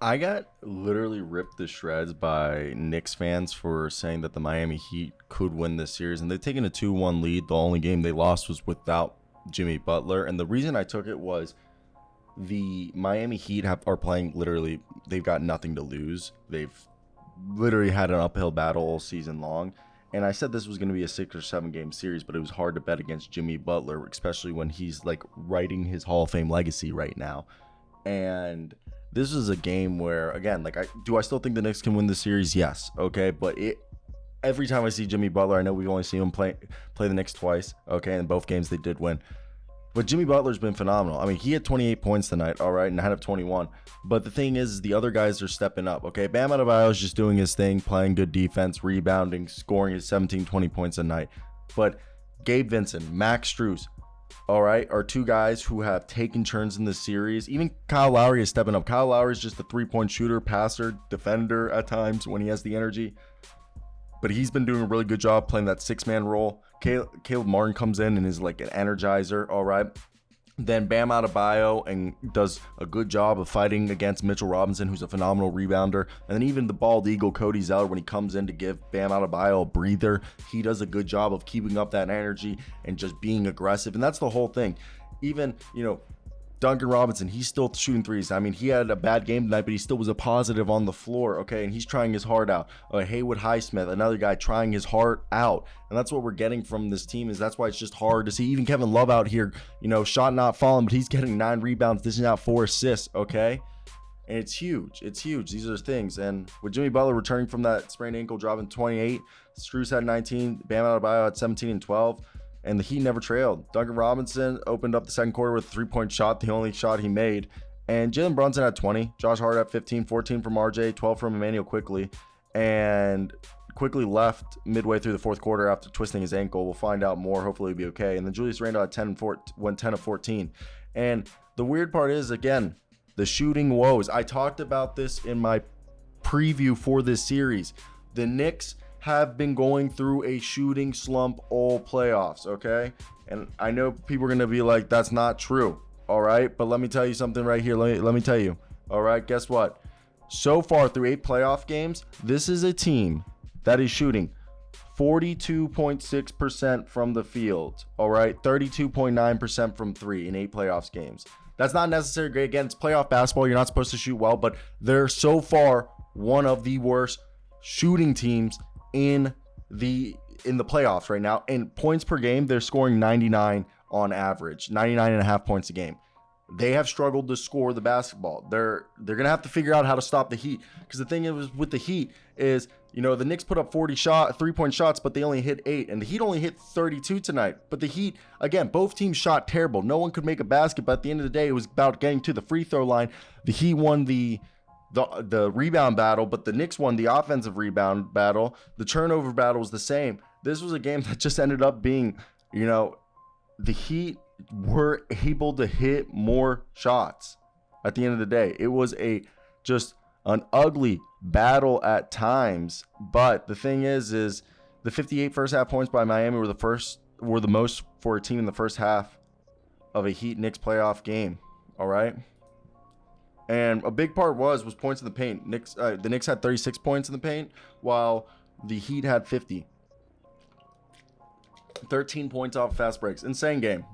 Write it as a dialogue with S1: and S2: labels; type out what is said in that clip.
S1: I got literally ripped to shreds by Knicks fans for saying that the Miami Heat could win this series, and they've taken a 2-1 lead. The only game they lost was without Jimmy Butler, and the reason I took it was the Miami Heat are playing literally. They've got nothing to lose. They've literally had an uphill battle all season long. And I said this was going to be a 6 or 7 game series, but it was hard to bet against Jimmy Butler, especially when he's like writing his Hall of Fame legacy right now. And this is a game where, again, like, I still think the Knicks can win the series? Yes, okay, but every time I see Jimmy Butler, I know we've only seen him play the Knicks twice, okay, in both games they did win. But Jimmy Butler's been phenomenal. I mean, he had 28 points tonight, all right, and ahead of 21. But the thing is, the other guys are stepping up, okay? Bam Adebayo is just doing his thing, playing good defense, rebounding, scoring his 17, 20 points a night. But Gabe Vincent, Max Strus, all right, are two guys who have taken turns in the series. Even Kyle Lowry is stepping up. Kyle Lowry is just a three-point shooter, passer, defender at times when he has the energy. But he's been doing a really good job playing that six-man role. Caleb Martin comes in and is like an energizer, all right? Then Bam Adebayo and does a good job of fighting against Mitchell Robinson, who's a phenomenal rebounder. And then even the bald eagle, Cody Zeller, when he comes in to give Bam Adebayo a breather, he does a good job of keeping up that energy and just being aggressive. And that's the whole thing. Even, Duncan Robinson, he's still shooting threes. I mean, he had a bad game tonight, but he still was a positive on the floor, okay? And he's trying his heart out. Haywood Highsmith, another guy trying his heart out. And that's what we're getting from this team, is that's why it's just hard to see. Even Kevin Love out here, shot not falling, but he's getting 9 rebounds, dishing out 4 assists, okay? And it's huge. It's huge. These are things. And with Jimmy Butler returning from that sprained ankle, dropping 28, Strus had 19, Bam Adebayo had 17 and 12. And the Heat never trailed. Duncan Robinson opened up the second quarter with a 3-point shot, the only shot he made. And Jalen Brunson had 20. Josh Hart had 15, 14 from RJ, 12 from Emmanuel Quickly. And Quickly left midway through the fourth quarter after twisting his ankle. We'll find out more. Hopefully he'll be okay. And then Julius Randle had 10 of 14. And the weird part is, again, the shooting woes. I talked about this in my preview for this series. The Knicks have been going through a shooting slump all playoffs, okay? And I know people are going to be like, that's not true, all right? But let me tell you something right here. Let me tell you, all right? Guess what? So far through 8 playoff games, this is a team that is shooting 42.6% from the field, all right? 32.9% from 3 in 8 playoffs games. That's not necessarily great. Again, it's playoff basketball. You're not supposed to shoot well, but they're so far one of the worst shooting teams in the playoffs right now. And points per game, they're scoring 99 on average, 99 and a half points a game. They have struggled to score the basketball. They're going to have to figure out how to stop the Heat, because the thing is with the Heat is, the Knicks put up 40 3-point shots, but they only hit 8, and the Heat only hit 32 tonight. But the Heat, again, both teams shot terrible. No one could make a basket, but at the end of the day, it was about getting to the free throw line. The Heat won the rebound battle, but the Knicks won the offensive rebound battle. The turnover battle was the same. This was a game that just ended up being, the Heat were able to hit more shots at the end of the day. It was just an ugly battle at times. But the thing is the 58 first half points by Miami were the most for a team in the first half of a Heat Knicks playoff game. All right. And a big part was points in the paint. The Knicks had 36 points in the paint, while the Heat had 50. 13 points off fast breaks. Insane game.